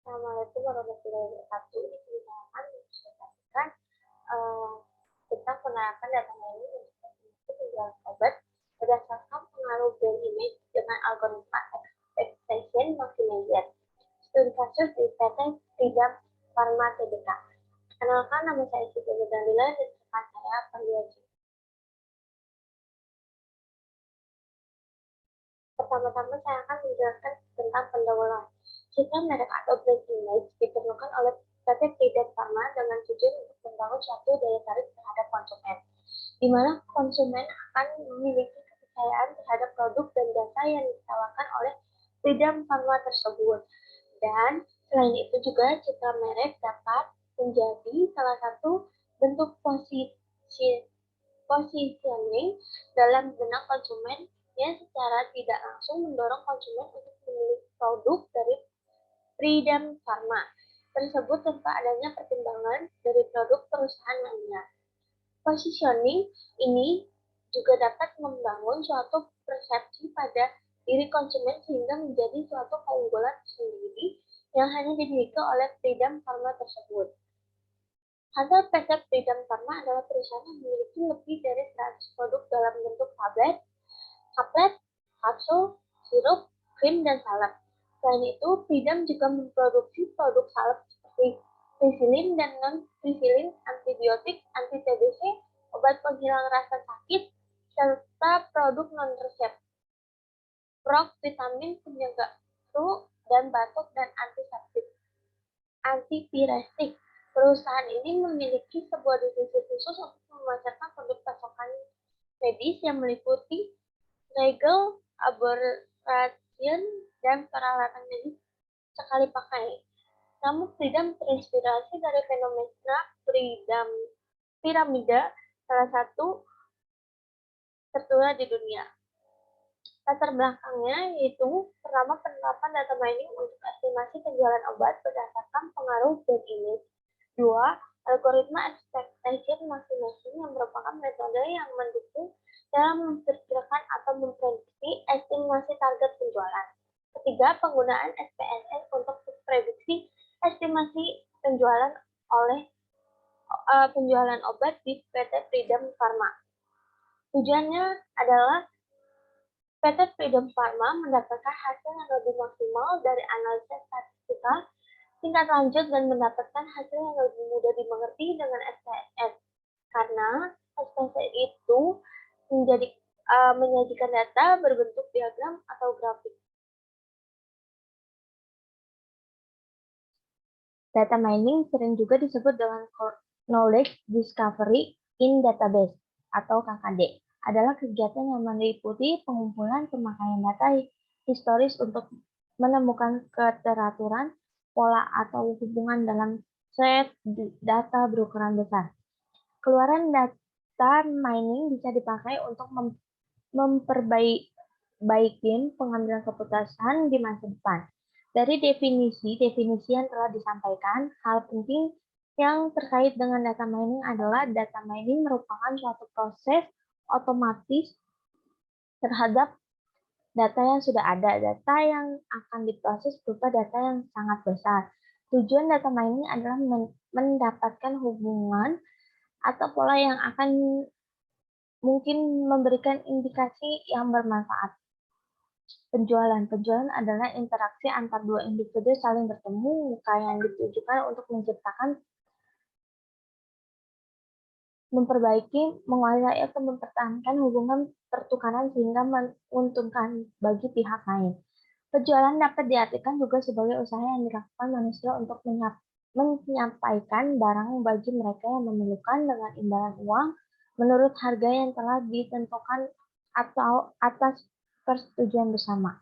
Assalamualaikum warahmatullahi wabarakatuh. Di sini saya akan menceritakan eh, tentang penerapan data mining untuk estimasi penjualan obat berdasarkan pengaruh brand image dengan algoritma expectation maximizer. Studi kasus di PT Tidam Pharma Tbk. Kenalkan, nama saya Siti Nurdanila dan rekan saya Panduaji. Pertama-tama saya akan menjelaskan tentang pendahuluan. Citra merek atau brand image diperlukan oleh PT Tidam Pharma dengan tujuan untuk membangun suatu daya tarik terhadap konsumen, di mana konsumen akan memiliki kepercayaan terhadap produk dan jasa yang ditawarkan oleh Tidam Pharma tersebut. Dan selain itu juga citra merek dapat menjadi salah satu bentuk positioning dalam benak konsumen yang secara tidak langsung mendorong konsumen untuk memiliki produk dari Freedom Pharma tersebut tanpa adanya pertimbangan dari produk perusahaan lainnya. Positioning ini juga dapat membangun suatu persepsi pada diri konsumen sehingga menjadi suatu keunggulan sendiri yang hanya dimiliki oleh Freedom Pharma tersebut. Hasil PT Freedom Pharma adalah perusahaan yang memiliki lebih dari 100 produk dalam bentuk tablet, kaplet, kapsul, sirup, krim, dan salep. Selain itu, Freedom juga memproduksi produk salep seperti penicillin dan non-penicillin, antibiotik, anti-TBC, obat penghilang rasa sakit, serta produk non-resep, vitamin penjaga flu dan batuk dan antiseptik, antipirestik. Perusahaan ini memiliki sebuah divisi khusus untuk memasarkan produk pasokan medis yang meliputi regel, abortion, dan peralatan medis sekali pakai. Namun Freedom terinspirasi dari fenomena piramida, salah satu tertua di dunia. Latar belakangnya yaitu pertama, penerapan data mining untuk estimasi penjualan obat berdasarkan pengaruh brand image. Dua, algoritma expectation maximizing yang merupakan metode yang mendukung dalam memperkirakan atau memprediksi estimasi target penjualan. Ketiga, penggunaan SPSS untuk memprediksi estimasi penjualan obat di PT Freedom Pharma. Tujuannya adalah PT Freedom Pharma mendapatkan hasil yang lebih maksimal dari analisis statistikal tingkat lanjut dan mendapatkan hasil yang lebih mudah dimengerti dengan SPSS. Karena SPSS itu menyajikan data berbentuk diagram atau grafik. Data mining sering juga disebut dengan knowledge discovery in database atau KKD. Adalah kegiatan yang meliputi pengumpulan pemakaian data historis untuk menemukan keteraturan, pola atau hubungan dalam set data berukuran besar. Keluaran data mining bisa dipakai untuk memperbaiki pengambilan keputusan di masa depan. Dari definisi yang telah disampaikan, hal penting yang terkait dengan data mining adalah data mining merupakan suatu proses otomatis terhadap data yang sudah ada. Data yang akan diproses berupa data yang sangat besar. Tujuan data mining adalah mendapatkan hubungan atau pola yang akan mungkin memberikan indikasi yang bermanfaat. Penjualan adalah interaksi antar dua individu saling bertemu yang ditujukan untuk menciptakan, memperbaiki, menguasai atau mempertahankan hubungan pertukaran sehingga menguntungkan bagi pihak lain. Penjualan dapat diartikan juga sebagai usaha yang dilakukan manusia untuk menyampaikan barang bagi mereka yang memerlukan dengan imbalan uang menurut harga yang telah ditentukan atau atas persetujuan bersama.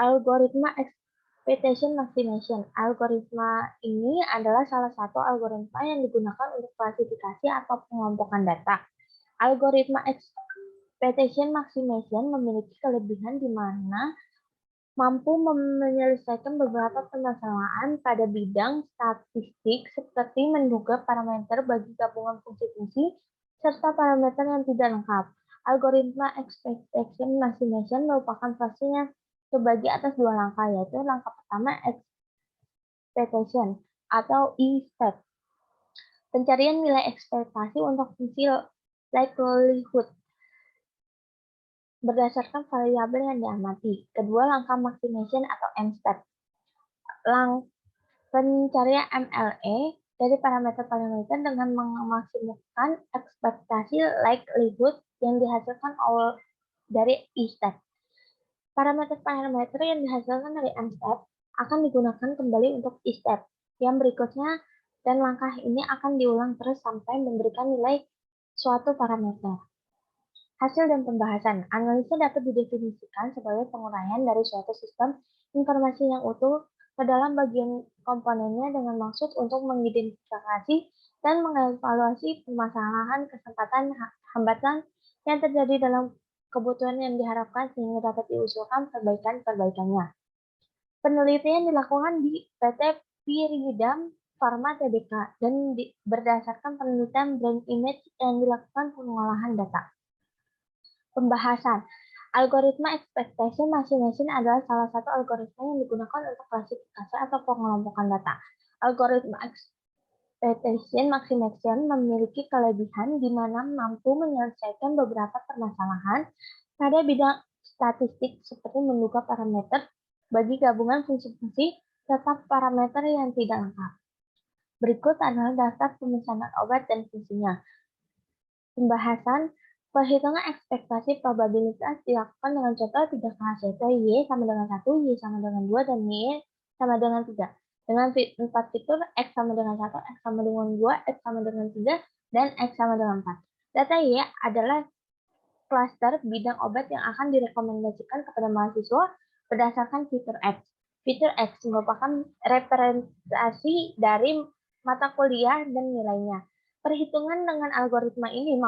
Algoritma expectation maximization. Algoritma ini adalah salah satu algoritma yang digunakan untuk klasifikasi atau pengelompokan data. Algoritma expectation maximization memiliki kelebihan di mana mampu menyelesaikan beberapa permasalahan pada bidang statistik seperti menduga parameter bagi gabungan fungsi-fungsi serta parameter yang tidak lengkap. Algoritma expectation maximization merupakan proses yang terbagi atas dua langkah, yaitu langkah pertama expectation atau E-step. Pencarian nilai ekspektasi untuk fungsi likelihood berdasarkan variabel yang diamati. Kedua, langkah maximization atau M-step. Pencarian MLE dari parameter-parameter dengan memaksimalkan ekspektasi likelihood yang dihasilkan dari E-step. Parameter-parameter yang dihasilkan dari M-step akan digunakan kembali untuk E-step. Yang berikutnya, dan langkah ini akan diulang terus sampai memberikan nilai suatu parameter. Hasil dan pembahasan. Analisa dapat didefinisikan sebagai penguraian dari suatu sistem informasi yang utuh ke dalam bagian komponennya dengan maksud untuk mengidentifikasi dan mengevaluasi permasalahan, kesempatan, hambatan yang terjadi dalam kebutuhan yang diharapkan sehingga dapat diusulkan perbaikan-perbaikannya. Penelitian dilakukan di PT Pyridam Pharma Tbk dan berdasarkan penelitian brain image yang dilakukan pengolahan data. Pembahasan. Algoritma expectation maximization adalah salah satu algoritma yang digunakan untuk klasifikasi atau pengelompokan data. Algoritma expectation maximization memiliki kelebihan di mana mampu menyelesaikan beberapa permasalahan pada bidang statistik seperti menduga parameter bagi gabungan fungsi-fungsi serta parameter yang tidak lengkap. Berikut adalah daftar pemesanan obat dan fungsinya. Pembahasan. Perhitungan ekspektasi probabilitas dilakukan dengan contoh 3 kelas yaitu Y sama dengan 1, Y sama dengan 2, dan Y sama dengan 3. Dengan 4 fitur, X sama dengan 1, X sama dengan 2, X sama dengan 3, dan X sama dengan 4. Data Y adalah klaster bidang obat yang akan direkomendasikan kepada mahasiswa berdasarkan fitur X. Fitur X merupakan representasi dari mata kuliah dan nilainya. Perhitungan dengan algoritma ini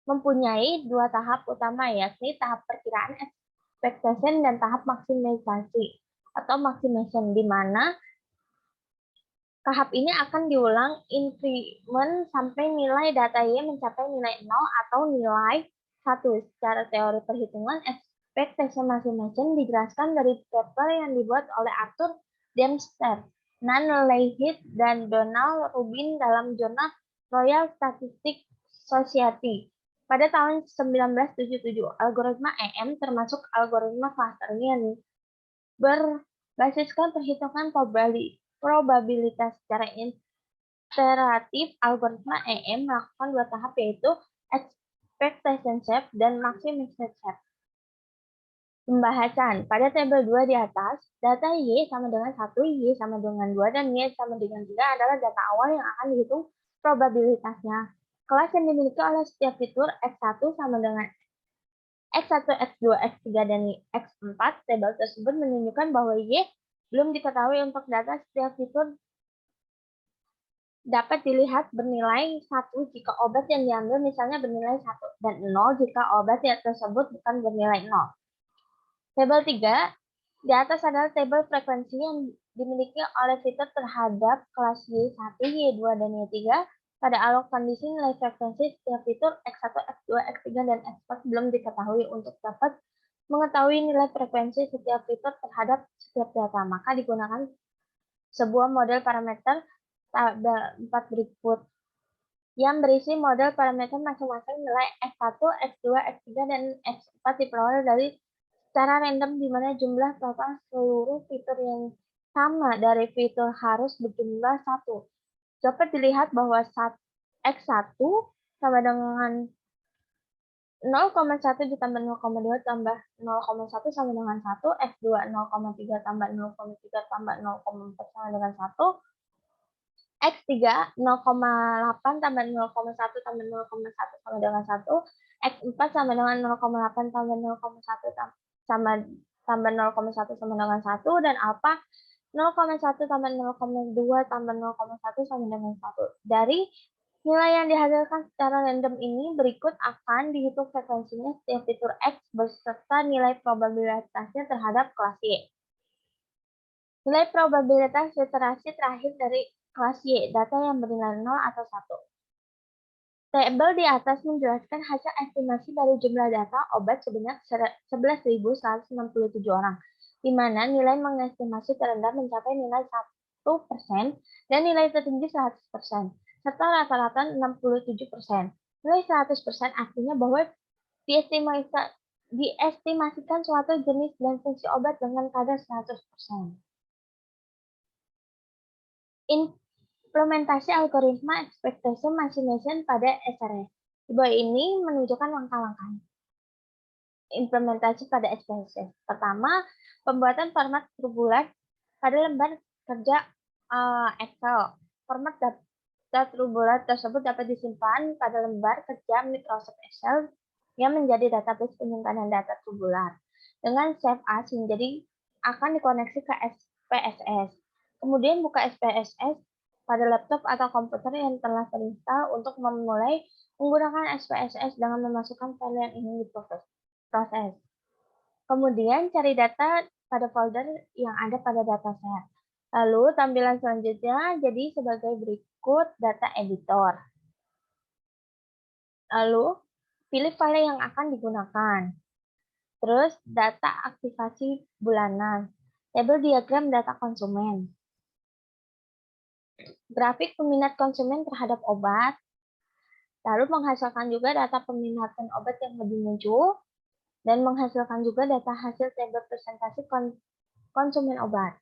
mempunyai dua tahap utama, yakni tahap perkiraan expectation dan tahap maksimisasi atau maximization, di mana tahap ini akan diulang increment sampai nilai data Y mencapai nilai 0 atau nilai 1. Secara teori perhitungan, expectation maximization dijelaskan dari paper yang dibuat oleh Arthur Dempster, Nan Leahy, dan Donald Rubin dalam jurnal Royal Statistical Society. Pada tahun 1977, algoritma EM termasuk algoritma clustering yang berbasiskan perhitungan probabilitas secara iteratif. Algoritma EM melakukan dua tahap yaitu expectation shape dan maximization shape. Pembahasan. Pada tabel 2 di atas, data Y sama dengan 1, Y sama dengan 2, dan Y sama dengan 3 adalah data awal yang akan dihitung probabilitasnya. Kelas yang dimiliki oleh setiap fitur X1 sama dengan X1, X2, X3, dan X4. Tabel tersebut menunjukkan bahwa Y belum diketahui untuk data setiap fitur dapat dilihat bernilai 1 jika obat yang diambil misalnya bernilai 1, dan 0 jika obat yang tersebut bukan bernilai 0. Tabel 3 di atas adalah tabel frekuensi yang dimiliki oleh fitur terhadap kelas Y1, Y2, dan Y3. Pada alok kondisi nilai frekuensi setiap fitur X1, X2, X3, dan X4 belum diketahui. Untuk dapat mengetahui nilai frekuensi setiap fitur terhadap setiap data, maka digunakan sebuah model parameter tabel 4 berikut yang berisi model parameter masing-masing nilai X1, X2, X3, dan X4 diperoleh dari secara random, di mana jumlah total seluruh fitur yang sama dari fitur harus berjumlah 1. Dapat dilihat bahwa X1 sama dengan 0,1 ditambah 0,2 tambah 0,1 sama dengan 1, X2 0,3 tambah 0,3 tambah 0,4 sama dengan 1, X3 0,8 tambah 0,1 tambah 0,1 sama dengan 1, X4 sama dengan 0,8 tambah 0,1 sama tambah 0,1 sama dengan 1, dan alpha 0,1 tambah 0,2 tambah 0,1 sama dengan 1. Dari nilai yang dihasilkan secara random ini, berikut akan dihitung frekuensinya setiap fitur X beserta nilai probabilitasnya terhadap kelas Y. Nilai probabilitas iterasi terakhir dari kelas Y, data yang bernilai 0 atau 1. Tabel di atas menjelaskan hasil estimasi dari jumlah data obat sebanyak 11.167 orang, di mana nilai mengestimasi terendah mencapai nilai 100% dan nilai tertinggi 100%, serta rata-rata 67%. Nilai 100% artinya bahwa diestimasikan suatu jenis dan fungsi obat dengan kadar 100%. Implementasi algoritma expectation estimation pada SRS. Di bawah ini menunjukkan langkah-langkah implementasi pada SPSS. Pertama, pembuatan format terbulat pada lembar kerja Excel. Format data terbulat tersebut dapat disimpan pada lembar kerja Microsoft Excel yang menjadi database penyimpanan data terbulat. Dengan save as menjadi akan dikoneksi ke SPSS. Kemudian buka SPSS pada laptop atau komputer yang telah terinstall untuk memulai menggunakan SPSS dengan memasukkan file yang ingin diproses. Kemudian cari data pada folder yang ada pada dataset. Lalu tampilan selanjutnya jadi sebagai berikut data editor. Lalu pilih file yang akan digunakan. Terus data aktivasi bulanan. Tabel diagram data konsumen. Grafik peminat konsumen terhadap obat. Lalu menghasilkan juga data peminatan obat yang lebih muncul. Dan menghasilkan juga data hasil tabel presentasi konsumen obat.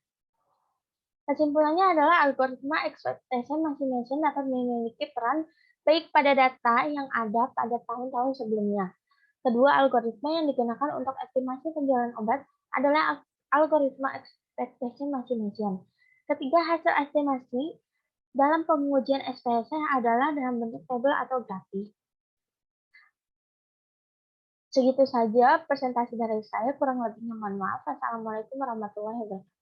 Kesimpulannya adalah algoritma expectation estimation dapat memiliki peran baik pada data yang ada pada tahun-tahun sebelumnya. Kedua algoritma yang digunakan untuk estimasi penjualan obat adalah algoritma expectation estimation. Ketiga hasil estimasi dalam pengujian SPSS adalah dalam bentuk tabel atau grafik. Segitu saja presentasi dari saya, kurang lebihnya mohon maaf. Assalamualaikum warahmatullahi wabarakatuh.